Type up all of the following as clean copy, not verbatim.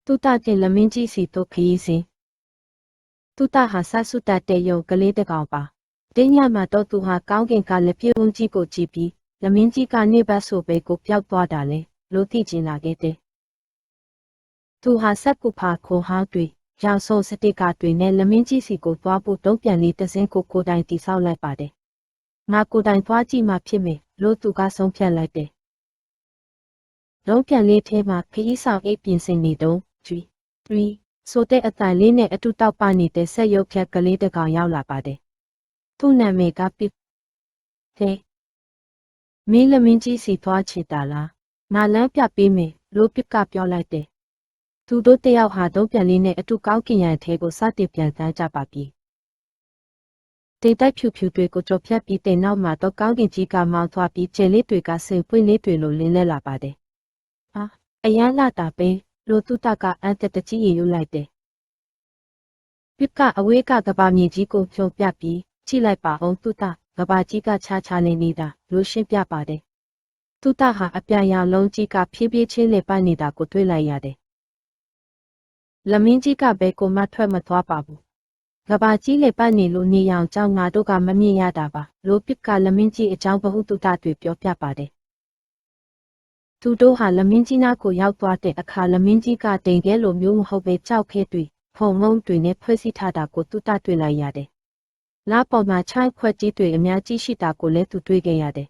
သူတတင်လမင်းကြီးစီတို့ခရီးစဉ်သူတဟာဆဆုတတဲ့ရုံကလေးတကောင်ပါတင်းညမှာတော့သူဟာကောင်းကင်ကလက်ပြုံးကြီးကိုကြည့်ပြီးလမင်းကြီးကနေဘတ်ဆိုပဲကိုပျောက်သွားတာလေလို့သိကျင်လာခဲ့တဲ့သူဟာဆက်ကူဖာခိုဟောင်းတွေရောင်စုံစတိကာတွေနဲ့လမင်းကြီးစီကိုသွားဖို့တုံးပြန်လေးတစင်းကိုတိုင်တိဆောက်လိုက်ပါတယ်ငါကိုတိုင်သွားကြည့်မှဖြစ်မယ်လို့သူကဆုံးဖြတ်လိုက်တယ်လုံးပြန်လေးထဲမှာခရီးဆောင်အိပ်ပြင်ဆင်နေတော့3ဆိုတဲ့အတိုင်လေးနဲ့အတူတောက်ပနေတဲ့ဆက်ရုပ်ဖြတ်ကလေးတကောင်ရောက်လာပါတယ်သူ့နာမည်ကပစ်တဲ့မင်းလမင်းကြီးစီသွားချစ်တာလားငါလမ်းပြပေးမယ်လို့ပစ်ကပြောလိုက်တယ်သူတို့တယောက်ဟာတုံးပြန်လေးနဲ့အတူကောင်းကင်ရံထဲကိုစတင်ပြန်တန်းကြပါပြီဒေတိုက်ဖြူဖြူတွေကိုကြော်ဖြတ်ပြီးတဲ့နောက်မှာတော့ကောင်းကင်ကြီးကမောင်းသွားပြီးကျယ်လေးတွေကစင်ပွင့်လေးတွေလိုလင်းလဲလာပါတယ်အရန်လာတာပဲလို့သူတကအန်တက်တကြီးရေယူလိုက်တယ်ပစ်ကအဝေးကကဘာမြေကြီးကိုဖြုံပြပြီးကြည့်လိုက်ပါအောင်သူတကဘာကြီးကခြားခြားနေနေတာလို့ရှင်းပြပါတယ်သူတဟာအပြာရောင်လုံးကြီးကဖြည်းဖြည်းချင်းလေပတ်နေတာကိုတွေ့လိုက်ရတယ်လမင်းကြီးကဘဲကိုမထွက်မသွားပါဘူးကဘာကြီးလေပတ်နေလို့နေရောင်ကြောင့်ငါတို့ကမမြင်ရတာပါလို့ပစ်ကလမင်းကြီးအကြောင်းဘဟုတုတတွေပြောပြပါတယ်သူတို့ဟာလမင်းကြီးနားကိုရောက်သွားတဲ့အခါလမင်းကြီးကတိမ်ခဲလိုမျိုးမဟုတ်ပဲကြောက်ခဲတွေဖုံမုံတွေနဲ့ဖွဲ့စည်းထားတာကိုသူတတွေ့လိုက်ရတယ်။လားပေါ်မှာချိုင်းခွက်ကြီးတွေအများကြီးရှိတာကိုလည်းသူတွေ့ခဲ့ရတယ်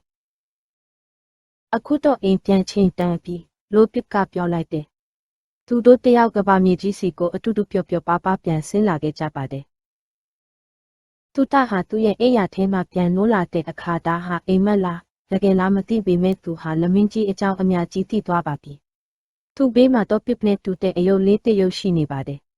။အခုတော့အိမ်ပြန်ချင်းတန်းပြီးလိုပစ်ကပြောလိုက်တယ်။သူတို့တယောက်ကဘာမြေကြီးစီကိုအတူတူပျော်ပျော်ပါးပါးပြန်ဆင်းလာခဲ့ကြပါတယ်။သူတဟာသူ့ရဲ့အိယာထဲမှာပြန်နိုးလာတဲ့အခါဒါဟာအိမ်မက်လားတကယ်လားမသိပေမဲ့သူဟာလမင်းကြီးအကြောင်းအများကြီးသိသွားပါပြီ။သူ့ဘေးမှာတော့ပစ်နဲ့တူတဲ့အယုတ်လေးတရုပ်ရှိနေပါတယ်။